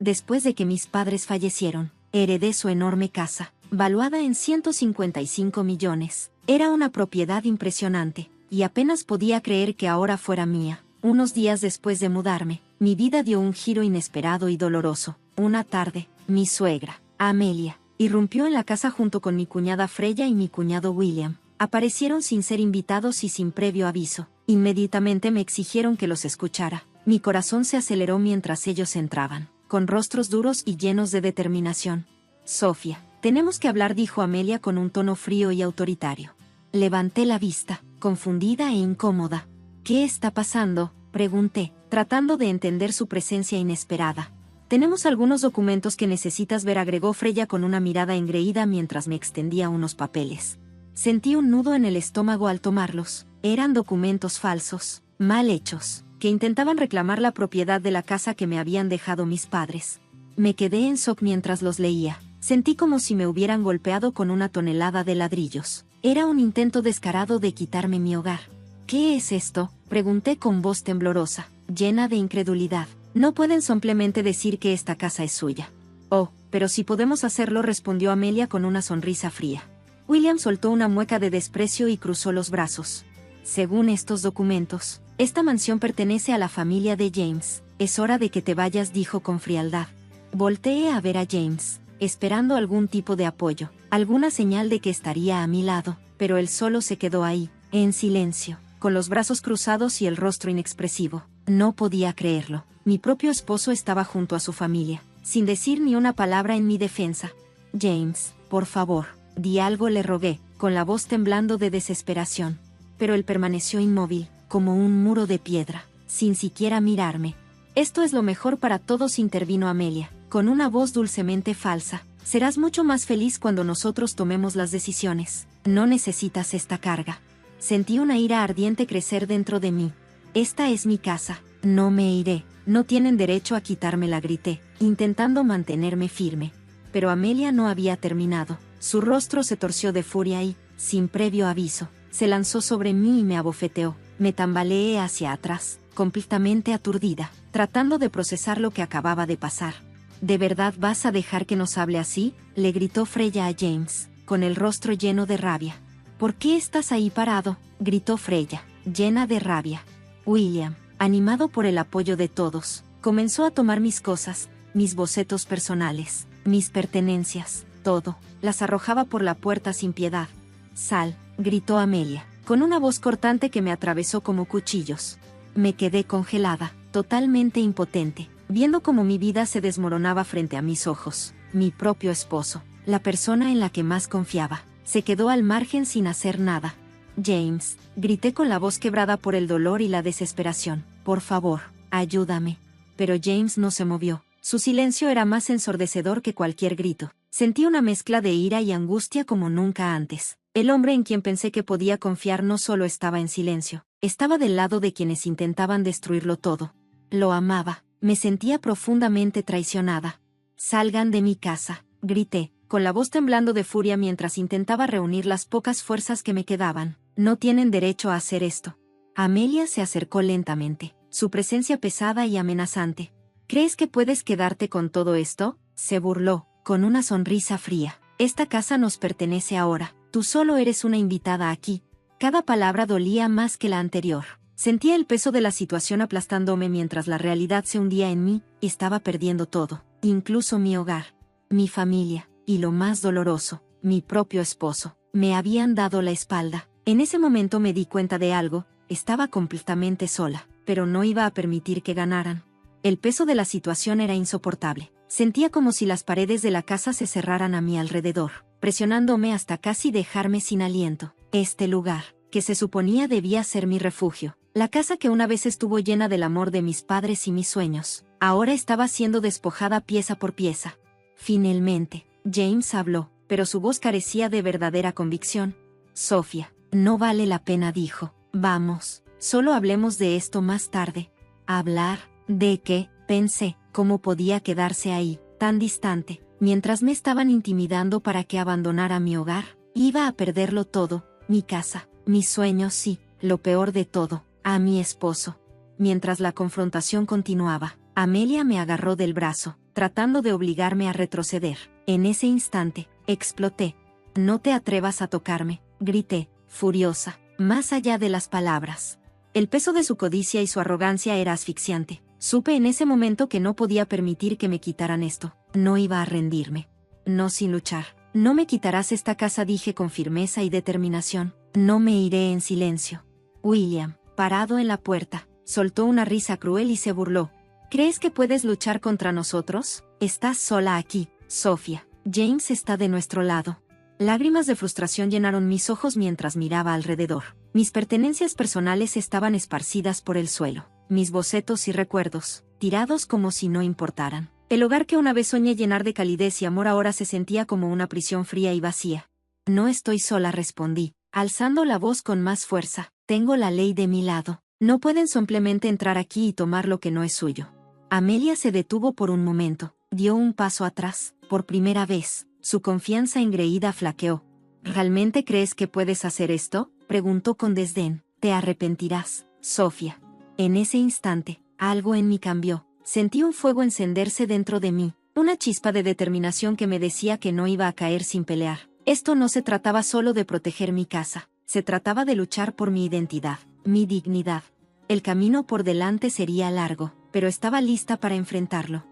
Después de que mis padres fallecieron, heredé su enorme casa, valuada en 155 millones. Era una propiedad impresionante, y apenas podía creer que ahora fuera mía. Unos días después de mudarme, mi vida dio un giro inesperado y doloroso. Una tarde, mi suegra, Amelia, irrumpió en la casa junto con mi cuñada Freya y mi cuñado William. Aparecieron sin ser invitados y sin previo aviso. Inmediatamente me exigieron que los escuchara. Mi corazón se aceleró mientras ellos entraban, con rostros duros y llenos de determinación. Sofía, tenemos que hablar, dijo Amelia con un tono frío y autoritario. Levanté la vista, confundida e incómoda. ¿Qué está pasando?, pregunté, tratando de entender su presencia inesperada. Tenemos algunos documentos que necesitas ver, agregó Freya con una mirada engreída mientras me extendía unos papeles. Sentí un nudo en el estómago al tomarlos. Eran documentos falsos, mal hechos, que intentaban reclamar la propiedad de la casa que me habían dejado mis padres. Me quedé en shock mientras los leía. Sentí como si me hubieran golpeado con una tonelada de ladrillos. Era un intento descarado de quitarme mi hogar. ¿Qué es esto?, pregunté con voz temblorosa, llena de incredulidad. No pueden simplemente decir que esta casa es suya. Oh, pero si podemos hacerlo, respondió Amelia con una sonrisa fría. William soltó una mueca de desprecio y cruzó los brazos. Según estos documentos, esta mansión pertenece a la familia de James. Es hora de que te vayas, dijo con frialdad. Volteé a ver a James, esperando algún tipo de apoyo, alguna señal de que estaría a mi lado, pero él solo se quedó ahí, en silencio, con los brazos cruzados y el rostro inexpresivo. No podía creerlo. Mi propio esposo estaba junto a su familia, sin decir ni una palabra en mi defensa. James, por favor, di algo, le rogué, con la voz temblando de desesperación. Pero él permaneció inmóvil, como un muro de piedra, sin siquiera mirarme. Esto es lo mejor para todos, intervino Amelia, con una voz dulcemente falsa. Serás mucho más feliz cuando nosotros tomemos las decisiones. No necesitas esta carga. Sentí una ira ardiente crecer dentro de mí. Esta es mi casa, no me iré. No tienen derecho a quitármela, grité, intentando mantenerme firme. Pero Amelia no había terminado. Su rostro se torció de furia y, sin previo aviso, se lanzó sobre mí y me abofeteó. Me tambaleé hacia atrás, completamente aturdida, tratando de procesar lo que acababa de pasar. ¿De verdad vas a dejar que nos hable así?, le gritó Freya a James, con el rostro lleno de rabia. ¿Por qué estás ahí parado?, gritó Freya, llena de rabia. William, animado por el apoyo de todos, comenzó a tomar mis cosas, mis bocetos personales, mis pertenencias, todo. Las arrojaba por la puerta sin piedad. «Sal», gritó Amelia, con una voz cortante que me atravesó como cuchillos. Me quedé congelada, totalmente impotente, viendo cómo mi vida se desmoronaba frente a mis ojos. Mi propio esposo, la persona en la que más confiaba, se quedó al margen sin hacer nada. «James», grité con la voz quebrada por el dolor y la desesperación, «por favor, ayúdame». Pero James no se movió. Su silencio era más ensordecedor que cualquier grito. Sentí una mezcla de ira y angustia como nunca antes. El hombre en quien pensé que podía confiar no solo estaba en silencio, estaba del lado de quienes intentaban destruirlo todo. Lo amaba. Me sentía profundamente traicionada. «Salgan de mi casa», grité, con la voz temblando de furia mientras intentaba reunir las pocas fuerzas que me quedaban. «No tienen derecho a hacer esto». Amelia se acercó lentamente, su presencia pesada y amenazante. «¿Crees que puedes quedarte con todo esto?», se burló, con una sonrisa fría. «Esta casa nos pertenece ahora, tú solo eres una invitada aquí». Cada palabra dolía más que la anterior. Sentía el peso de la situación aplastándome mientras la realidad se hundía en mí, y estaba perdiendo todo, incluso mi hogar, mi familia, y lo más doloroso, mi propio esposo. Me habían dado la espalda. En ese momento me di cuenta de algo, estaba completamente sola, pero no iba a permitir que ganaran. El peso de la situación era insoportable. Sentía como si las paredes de la casa se cerraran a mi alrededor, presionándome hasta casi dejarme sin aliento. Este lugar, que se suponía debía ser mi refugio, la casa que una vez estuvo llena del amor de mis padres y mis sueños, ahora estaba siendo despojada pieza por pieza. Finalmente, James habló, pero su voz carecía de verdadera convicción. «Sofía, no vale la pena», dijo. «Vamos, solo hablemos de esto más tarde». «¿Hablar? ¿De qué?», pensé. ¿Cómo podía quedarse ahí, tan distante, mientras me estaban intimidando para que abandonara mi hogar? Iba a perderlo todo, mi casa, mis sueños y, lo peor de todo, a mi esposo. Mientras la confrontación continuaba, Amelia me agarró del brazo. tratando de obligarme a retroceder. En ese instante, exploté. «No te atrevas a tocarme», grité, furiosa, más allá de las palabras. El peso de su codicia y su arrogancia era asfixiante. Supe en ese momento que no podía permitir que me quitaran esto. No iba a rendirme. No sin luchar. «No me quitarás esta casa», dije con firmeza y determinación. «No me iré en silencio». William, parado en la puerta, soltó una risa cruel y se burló. «¿Crees que puedes luchar contra nosotros? Estás sola aquí, Sofía. James está de nuestro lado». Lágrimas de frustración llenaron mis ojos mientras miraba alrededor. Mis pertenencias personales estaban esparcidas por el suelo. Mis bocetos y recuerdos, tirados como si no importaran. El hogar que una vez soñé llenar de calidez y amor ahora se sentía como una prisión fría y vacía. «No estoy sola», respondí, alzando la voz con más fuerza. «Tengo la ley de mi lado. No pueden simplemente entrar aquí y tomar lo que no es suyo». Amelia se detuvo por un momento, dio un paso atrás. Por primera vez, su confianza engreída flaqueó. «¿Realmente crees que puedes hacer esto?», preguntó con desdén. «Te arrepentirás, Sofía». En ese instante, algo en mí cambió. Sentí un fuego encenderse dentro de mí, una chispa de determinación que me decía que no iba a caer sin pelear. Esto no se trataba solo de proteger mi casa, se trataba de luchar por mi identidad, mi dignidad. El camino por delante sería largo, pero estaba lista para enfrentarlo.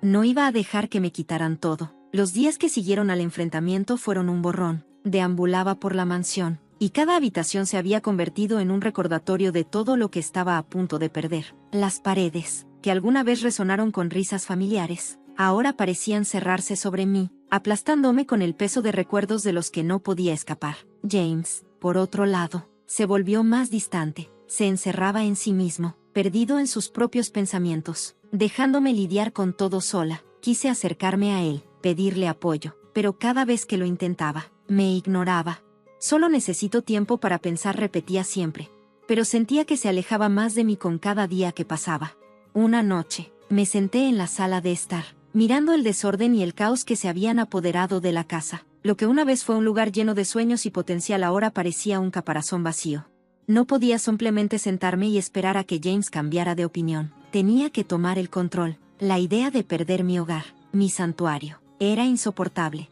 No iba a dejar que me quitaran todo. Los días que siguieron al enfrentamiento fueron un borrón. Deambulaba por la mansión, y cada habitación se había convertido en un recordatorio de todo lo que estaba a punto de perder. Las paredes, que alguna vez resonaron con risas familiares, ahora parecían cerrarse sobre mí, aplastándome con el peso de recuerdos de los que no podía escapar. James, por otro lado, se volvió más distante, se encerraba en sí mismo, perdido en sus propios pensamientos, dejándome lidiar con todo sola. Quise acercarme a él, pedirle apoyo, pero cada vez que lo intentaba, me ignoraba. «Solo necesito tiempo para pensar», repetía siempre, pero sentía que se alejaba más de mí con cada día que pasaba. Una noche, me senté en la sala de estar, mirando el desorden y el caos que se habían apoderado de la casa. Lo que una vez fue un lugar lleno de sueños y potencial ahora parecía un caparazón vacío. No podía simplemente sentarme y esperar a que James cambiara de opinión. Tenía que tomar el control. La idea de perder mi hogar, mi santuario, era insoportable.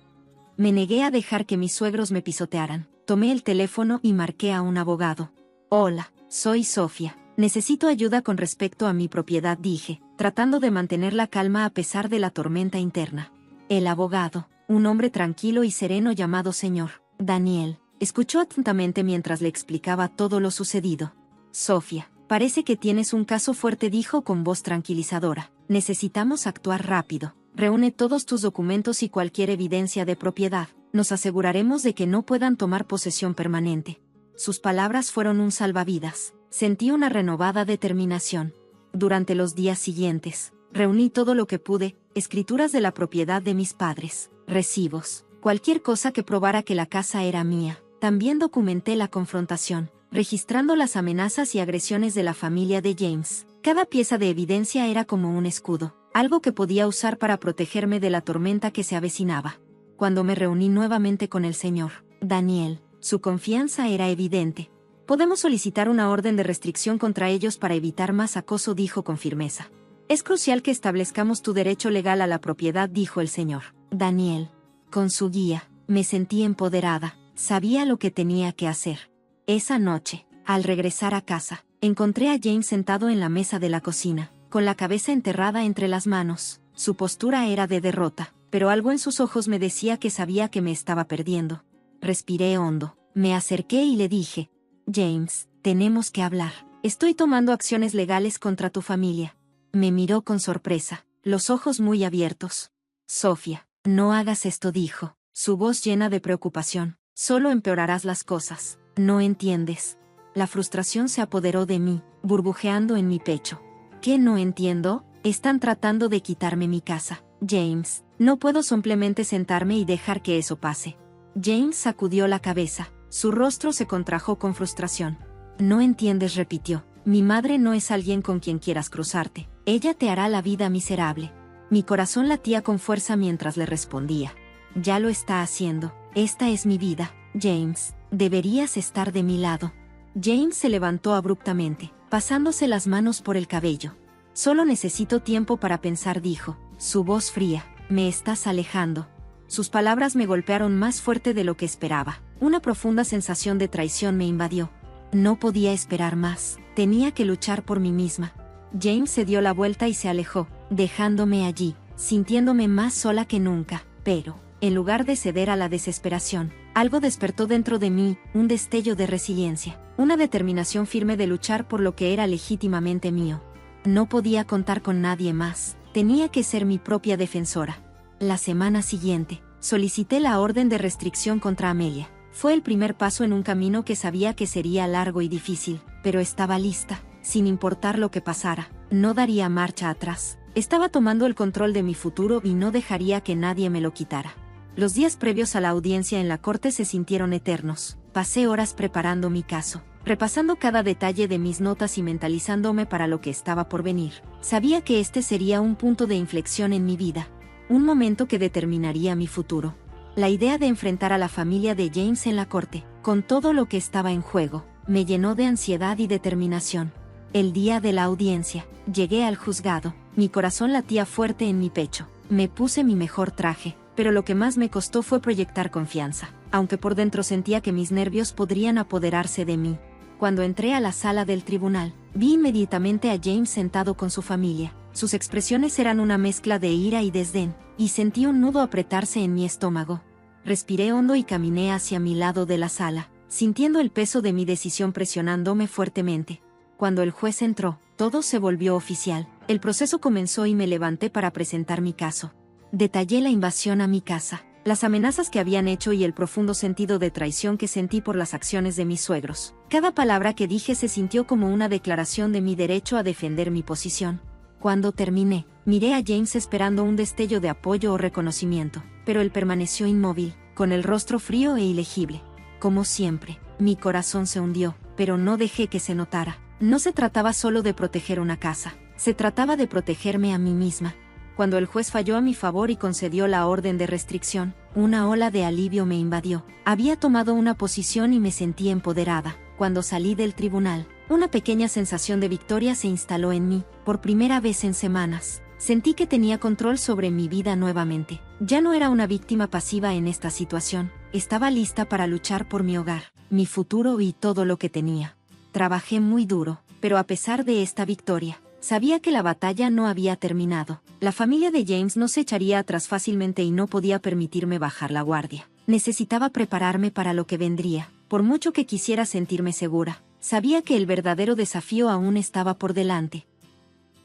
Me negué a dejar que mis suegros me pisotearan. Tomé el teléfono y marqué a un abogado. «Hola, soy Sofía. Necesito ayuda con respecto a mi propiedad», dije, tratando de mantener la calma a pesar de la tormenta interna. El abogado, un hombre tranquilo y sereno llamado señor Daniel, escuchó atentamente mientras le explicaba todo lo sucedido. «Sofía, parece que tienes un caso fuerte», dijo con voz tranquilizadora. «Necesitamos actuar rápido. Reúne todos tus documentos y cualquier evidencia de propiedad. Nos aseguraremos de que no puedan tomar posesión permanente». Sus palabras fueron un salvavidas. Sentí una renovada determinación. Durante los días siguientes, reuní todo lo que pude: escrituras de la propiedad de mis padres, recibos, cualquier cosa que probara que la casa era mía. También documenté la confrontación, registrando las amenazas y agresiones de la familia de James. Cada pieza de evidencia era como un escudo, algo que podía usar para protegerme de la tormenta que se avecinaba. Cuando me reuní nuevamente con el señor Daniel, su confianza era evidente. «Podemos solicitar una orden de restricción contra ellos para evitar más acoso», dijo con firmeza. «Es crucial que establezcamos tu derecho legal a la propiedad», dijo el señor Daniel. Con su guía, me sentí empoderada, sabía lo que tenía que hacer. Esa noche, al regresar a casa, encontré a James sentado en la mesa de la cocina, con la cabeza enterrada entre las manos. Su postura era de derrota, pero algo en sus ojos me decía que sabía que me estaba perdiendo. Respiré hondo, me acerqué y le dije: «James, tenemos que hablar. Estoy tomando acciones legales contra tu familia». Me miró con sorpresa, los ojos muy abiertos. «Sofía, no hagas esto», dijo, su voz llena de preocupación. «Solo empeorarás las cosas. No entiendes». La frustración se apoderó de mí, burbujeando en mi pecho. «¿Qué no entiendo? Están tratando de quitarme mi casa, James. No puedo simplemente sentarme y dejar que eso pase». James sacudió la cabeza, su rostro se contrajo con frustración. «No entiendes», repitió. «Mi madre no es alguien con quien quieras cruzarte. Ella te hará la vida miserable». Mi corazón latía con fuerza mientras le respondía: «Ya lo está haciendo. Esta es mi vida, James. Deberías estar de mi lado». James se levantó abruptamente, pasándose las manos por el cabello. «Solo necesito tiempo para pensar», dijo, Su voz fría. Me estás alejando. Sus palabras me golpearon más fuerte de lo que esperaba. Una profunda sensación de traición me invadió. No podía esperar más. Tenía que luchar por mí misma. James se dio la vuelta y se alejó, dejándome allí, sintiéndome más sola que nunca. Pero, en lugar de ceder a la desesperación, algo despertó dentro de mí, un destello de resiliencia, una determinación firme de luchar por lo que era legítimamente mío. No podía contar con nadie más. Tenía que ser mi propia defensora. La semana siguiente, solicité la orden de restricción contra Amelia. Fue el primer paso en un camino que sabía que sería largo y difícil, pero estaba lista. Sin importar lo que pasara, no daría marcha atrás. Estaba tomando el control de mi futuro y no dejaría que nadie me lo quitara. Los días previos a la audiencia en la corte se sintieron eternos. Pasé horas preparando mi caso, repasando cada detalle de mis notas y mentalizándome para lo que estaba por venir. Sabía que este sería un punto de inflexión en mi vida, un momento que determinaría mi futuro. La idea de enfrentar a la familia de James en la corte, con todo lo que estaba en juego, me llenó de ansiedad y determinación. El día de la audiencia, llegué al juzgado, mi corazón latía fuerte en mi pecho. Me puse mi mejor traje, pero lo que más me costó fue proyectar confianza, aunque por dentro sentía que mis nervios podrían apoderarse de mí. Cuando entré a la sala del tribunal, vi inmediatamente a James sentado con su familia. Sus expresiones eran una mezcla de ira y desdén, y sentí un nudo apretarse en mi estómago. Respiré hondo y caminé hacia mi lado de la sala, sintiendo el peso de mi decisión presionándome fuertemente. Cuando el juez entró, todo se volvió oficial. El proceso comenzó y me levanté para presentar mi caso. Detallé la invasión a mi casa, las amenazas que habían hecho y el profundo sentido de traición que sentí por las acciones de mis suegros. Cada palabra que dije se sintió como una declaración de mi derecho a defender mi posición. Cuando terminé, miré a James esperando un destello de apoyo o reconocimiento, pero él permaneció inmóvil, con el rostro frío e ilegible. Como siempre, mi corazón se hundió, pero no dejé que se notara. No se trataba solo de proteger una casa, se trataba de protegerme a mí misma. Cuando el juez falló a mi favor y concedió la orden de restricción, una ola de alivio me invadió. Había tomado una posición y me sentí empoderada. Cuando salí del tribunal, una pequeña sensación de victoria se instaló en mí. Por primera vez en semanas, sentí que tenía control sobre mi vida nuevamente. Ya no era una víctima pasiva en esta situación. Estaba lista para luchar por mi hogar, mi futuro y todo lo que tenía. Trabajé muy duro, pero a pesar de esta victoria, sabía que la batalla no había terminado. La familia de James no se echaría atrás fácilmente y no podía permitirme bajar la guardia. Necesitaba prepararme para lo que vendría. Por mucho que quisiera sentirme segura, sabía que el verdadero desafío aún estaba por delante.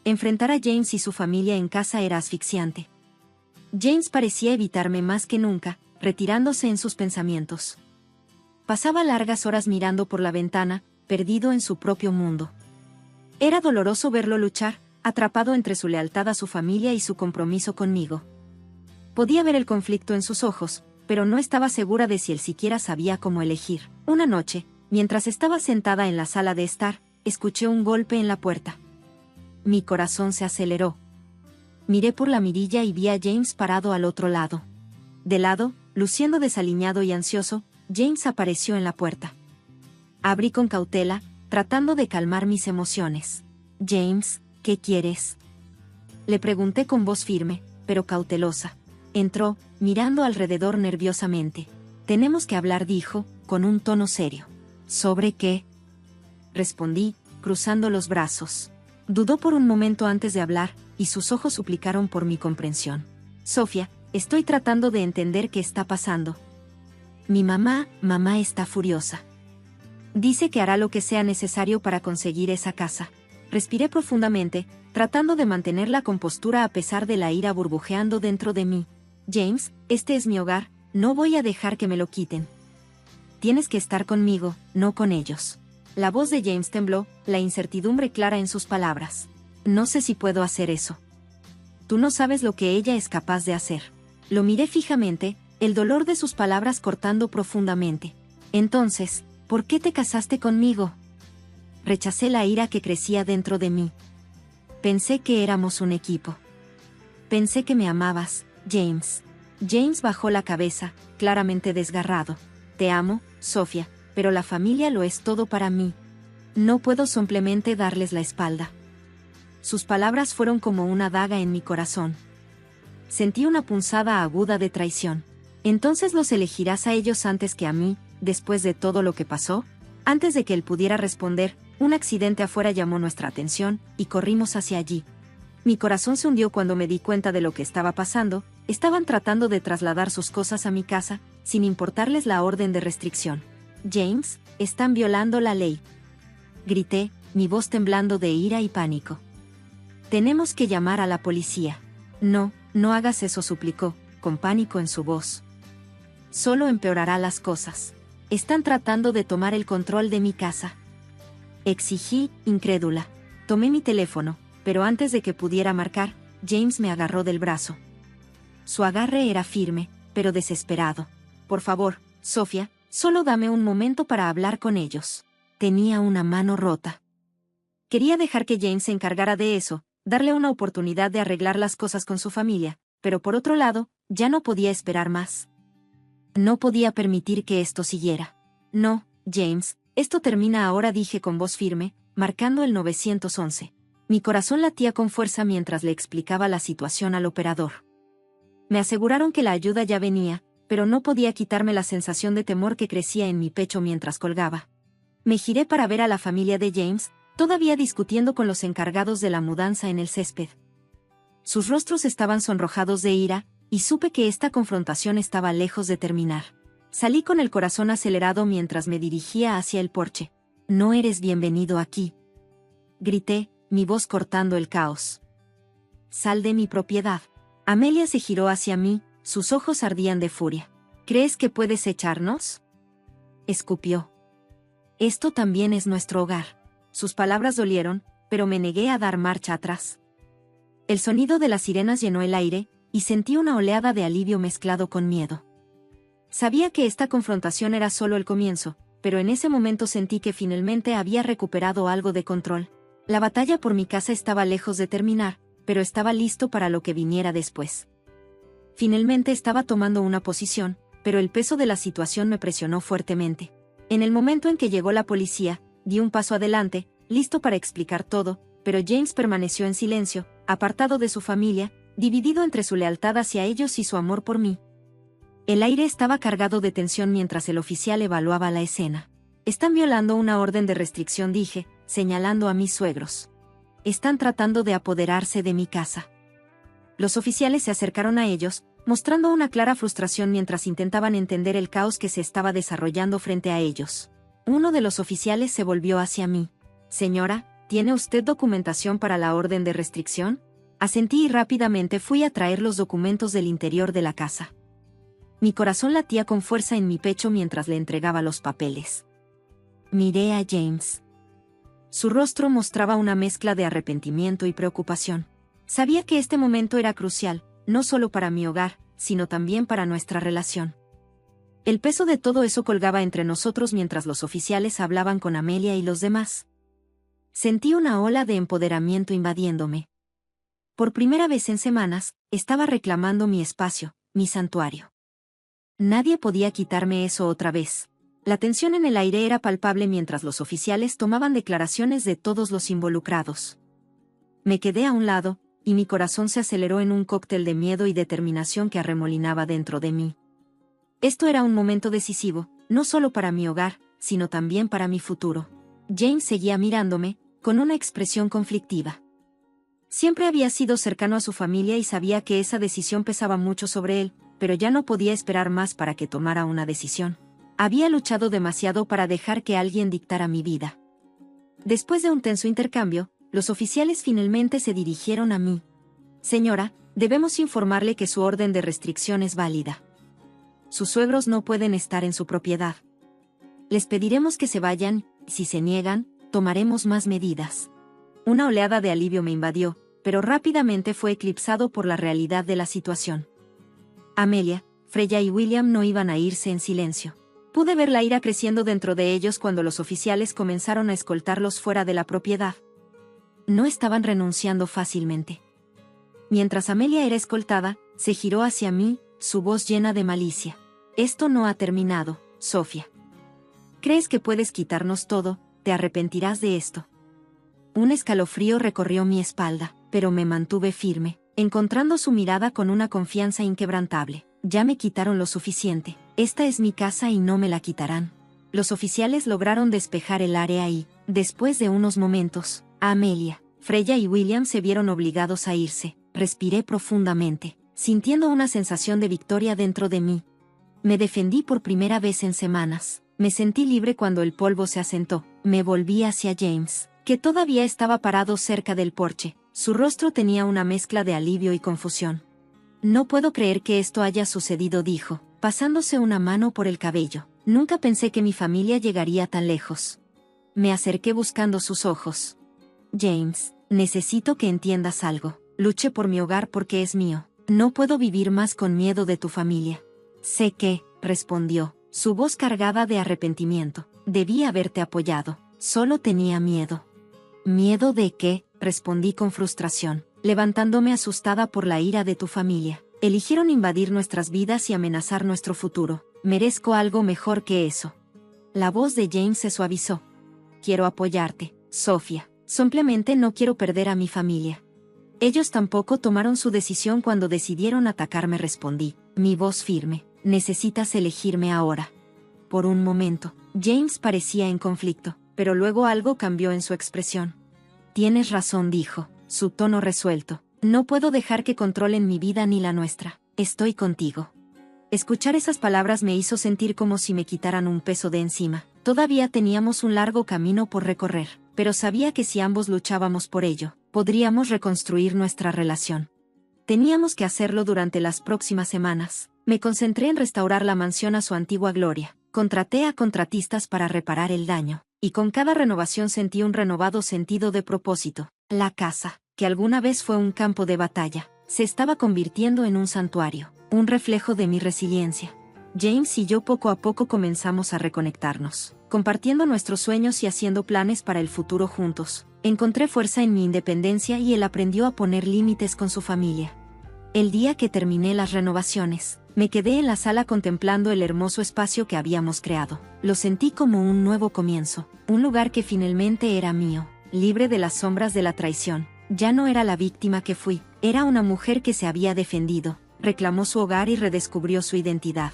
Enfrentar a James y su familia en casa era asfixiante. James parecía evitarme más que nunca, retirándose en sus pensamientos. Pasaba largas horas mirando por la ventana, perdido en su propio mundo. Era doloroso verlo luchar, atrapado entre su lealtad a su familia y su compromiso conmigo. Podía ver el conflicto en sus ojos, pero no estaba segura de si él siquiera sabía cómo elegir. Una noche, mientras estaba sentada en la sala de estar, escuché un golpe en la puerta. Mi corazón se aceleró. Miré por la mirilla y vi a James parado al otro lado. De lado, luciendo desaliñado y ansioso, James apareció en la puerta. Abrí con cautela, tratando de calmar mis emociones. James, ¿qué quieres? Le pregunté con voz firme, pero cautelosa. Entró, mirando alrededor nerviosamente. Tenemos que hablar, dijo, con un tono serio. ¿Sobre qué? Respondí, cruzando los brazos. Dudó por un momento antes de hablar, y sus ojos suplicaron por mi comprensión. Sofía, estoy tratando de entender qué está pasando. Mi mamá está furiosa. Dice que hará lo que sea necesario para conseguir esa casa. Respiré profundamente, tratando de mantener la compostura a pesar de la ira burbujeando dentro de mí. James, este es mi hogar, no voy a dejar que me lo quiten. Tienes que estar conmigo, no con ellos. La voz de James tembló, la incertidumbre clara en sus palabras. No sé si puedo hacer eso. Tú no sabes lo que ella es capaz de hacer. Lo miré fijamente, el dolor de sus palabras cortando profundamente. Entonces, ¿por qué te casaste conmigo? Rechacé la ira que crecía dentro de mí. Pensé que éramos un equipo. Pensé que me amabas, James. James bajó la cabeza, claramente desgarrado. Te amo, Sofía, pero la familia lo es todo para mí. No puedo simplemente darles la espalda. Sus palabras fueron como una daga en mi corazón. Sentí una punzada aguda de traición. ¿Entonces los elegirás a ellos antes que a mí, después de todo lo que pasó? Antes de que él pudiera responder, un accidente afuera llamó nuestra atención, y corrimos hacia allí. Mi corazón se hundió cuando me di cuenta de lo que estaba pasando. Estaban tratando de trasladar sus cosas a mi casa, sin importarles la orden de restricción. James, están violando la ley. Grité, mi voz temblando de ira y pánico. Tenemos que llamar a la policía. No, no hagas eso, suplicó, con pánico en su voz. Solo empeorará las cosas. Están tratando de tomar el control de mi casa. Exigí, incrédula. Tomé mi teléfono, pero antes de que pudiera marcar, James me agarró del brazo. Su agarre era firme, pero desesperado. Por favor, Sofía, solo dame un momento para hablar con ellos. Tenía una mano rota. Quería dejar que James se encargara de eso, darle una oportunidad de arreglar las cosas con su familia, pero por otro lado, ya no podía esperar más. No podía permitir que esto siguiera. No, James, esto termina ahora, dije con voz firme, marcando el 911. Mi corazón latía con fuerza mientras le explicaba la situación al operador. Me aseguraron que la ayuda ya venía, pero no podía quitarme la sensación de temor que crecía en mi pecho mientras colgaba. Me giré para ver a la familia de James, todavía discutiendo con los encargados de la mudanza en el césped. Sus rostros estaban sonrojados de ira, y supe que esta confrontación estaba lejos de terminar. Salí con el corazón acelerado mientras me dirigía hacia el porche. No eres bienvenido aquí. Grité, mi voz cortando el caos. Sal de mi propiedad. Amelia se giró hacia mí, sus ojos ardían de furia. ¿Crees que puedes echarnos? Escupió. Esto también es nuestro hogar. Sus palabras dolieron, pero me negué a dar marcha atrás. El sonido de las sirenas llenó el aire, y sentí una oleada de alivio mezclado con miedo. Sabía que esta confrontación era solo el comienzo, pero en ese momento sentí que finalmente había recuperado algo de control. La batalla por mi casa estaba lejos de terminar, pero estaba listo para lo que viniera después. Finalmente estaba tomando una posición, pero el peso de la situación me presionó fuertemente. En el momento en que llegó la policía, di un paso adelante, listo para explicar todo, pero James permaneció en silencio, apartado de su familia, dividido entre su lealtad hacia ellos y su amor por mí. El aire estaba cargado de tensión mientras el oficial evaluaba la escena. Están violando una orden de restricción, dije, señalando a mis suegros. Están tratando de apoderarse de mi casa. Los oficiales se acercaron a ellos, mostrando una clara frustración mientras intentaban entender el caos que se estaba desarrollando frente a ellos. Uno de los oficiales se volvió hacia mí. Señora, ¿tiene usted documentación para la orden de restricción? Asentí y rápidamente fui a traer los documentos del interior de la casa. Mi corazón latía con fuerza en mi pecho mientras le entregaba los papeles. Miré a James. Su rostro mostraba una mezcla de arrepentimiento y preocupación. Sabía que este momento era crucial, no solo para mi hogar, sino también para nuestra relación. El peso de todo eso colgaba entre nosotros mientras los oficiales hablaban con Amelia y los demás. Sentí una ola de empoderamiento invadiéndome. Por primera vez en semanas, estaba reclamando mi espacio, mi santuario. Nadie podía quitarme eso otra vez. La tensión en el aire era palpable mientras los oficiales tomaban declaraciones de todos los involucrados. Me quedé a un lado, y mi corazón se aceleró en un cóctel de miedo y determinación que arremolinaba dentro de mí. Esto era un momento decisivo, no solo para mi hogar, sino también para mi futuro. James seguía mirándome, con una expresión conflictiva. Siempre había sido cercano a su familia y sabía que esa decisión pesaba mucho sobre él, pero ya no podía esperar más para que tomara una decisión. Había luchado demasiado para dejar que alguien dictara mi vida. Después de un tenso intercambio, los oficiales finalmente se dirigieron a mí. Señora, debemos informarle que su orden de restricción es válida. Sus suegros no pueden estar en su propiedad. Les pediremos que se vayan, y si se niegan, tomaremos más medidas. Una oleada de alivio me invadió, pero rápidamente fue eclipsado por la realidad de la situación. Amelia, Freya y William no iban a irse en silencio. Pude ver la ira creciendo dentro de ellos cuando los oficiales comenzaron a escoltarlos fuera de la propiedad. No estaban renunciando fácilmente. Mientras Amelia era escoltada, se giró hacia mí, su voz llena de malicia. Esto no ha terminado, Sofía. ¿Crees que puedes quitarnos todo? Te arrepentirás de esto. Un escalofrío recorrió mi espalda, pero me mantuve firme. encontrando su mirada con una confianza inquebrantable. Ya me quitaron lo suficiente. Esta es mi casa y no me la quitarán. Los oficiales lograron despejar el área y, después de unos momentos, Amelia, Freya y William se vieron obligados a irse. Respiré profundamente, sintiendo una sensación de victoria dentro de mí. Me defendí por primera vez en semanas. Me sentí libre cuando el polvo se asentó. Me volví hacia James, que todavía estaba parado cerca del porche. Su rostro tenía una mezcla de alivio y confusión. No puedo creer que esto haya sucedido, dijo, pasándose una mano por el cabello. Nunca pensé que mi familia llegaría tan lejos. Me acerqué buscando sus ojos. James, necesito que entiendas algo. Luché por mi hogar porque es mío. No puedo vivir más con miedo de tu familia. Sé que, respondió, su voz cargada de arrepentimiento. Debí haberte apoyado. Solo tenía miedo. ¿Miedo de qué? Respondí con frustración, levantándome asustada por la ira de tu familia. Eligieron invadir nuestras vidas y amenazar nuestro futuro. Merezco algo mejor que eso. La voz de James se suavizó. Quiero apoyarte, Sofía. Simplemente no quiero perder a mi familia. Ellos tampoco tomaron su decisión cuando decidieron atacarme, respondí, mi voz firme. Necesitas elegirme ahora. Por un momento, James parecía en conflicto, pero luego algo cambió en su expresión. Tienes razón, dijo, su tono resuelto. No puedo dejar que controlen mi vida ni la nuestra. Estoy contigo. Escuchar esas palabras me hizo sentir como si me quitaran un peso de encima. Todavía teníamos un largo camino por recorrer, pero sabía que si ambos luchábamos por ello, podríamos reconstruir nuestra relación. Teníamos que hacerlo durante las próximas semanas. Me concentré en restaurar la mansión a su antigua gloria. Contraté a contratistas para reparar el daño, y con cada renovación sentí un renovado sentido de propósito. La casa, que alguna vez fue un campo de batalla, se estaba convirtiendo en un santuario, un reflejo de mi resiliencia. James y yo poco a poco comenzamos a reconectarnos, compartiendo nuestros sueños y haciendo planes para el futuro juntos. Encontré fuerza en mi independencia y él aprendió a poner límites con su familia. El día que terminé las renovaciones, me quedé en la sala contemplando el hermoso espacio que habíamos creado. Lo sentí como un nuevo comienzo, un lugar que finalmente era mío, libre de las sombras de la traición. Ya no era la víctima que fui, era una mujer que se había defendido, reclamó su hogar y redescubrió su identidad.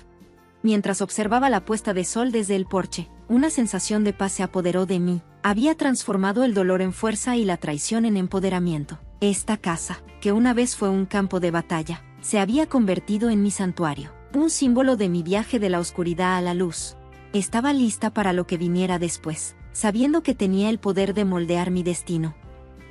Mientras observaba la puesta de sol desde el porche, una sensación de paz se apoderó de mí. Había transformado el dolor en fuerza y la traición en empoderamiento. Esta casa, que una vez fue un campo de batalla, se había convertido en mi santuario, un símbolo de mi viaje de la oscuridad a la luz. Estaba lista para lo que viniera después, sabiendo que tenía el poder de moldear mi destino.